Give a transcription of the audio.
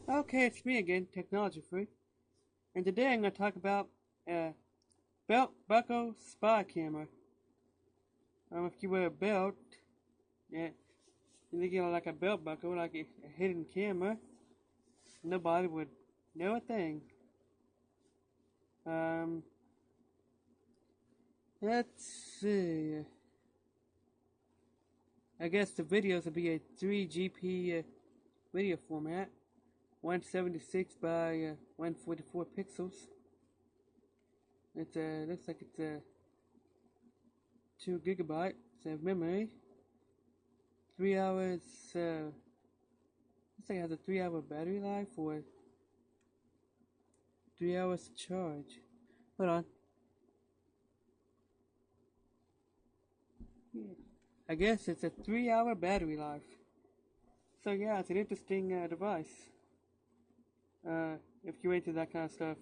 Okay, it's me again, Technology Freak, and today I'm going to talk about a belt buckle spy camera. If you wear a belt, yeah, you get like a belt buckle, like a hidden camera, nobody would know a thing. Um, let's see. I guess the videos will be a 3GP video format, 176 by 144 pixels. It looks like it's a 2 gigabytes of memory. 3 hours. Looks like it has a 3 hour battery life or 3 hours to charge. Hold on. Yeah. I guess it's a 3 hour battery life. So yeah, it's an interesting device. If you're into that kind of stuff.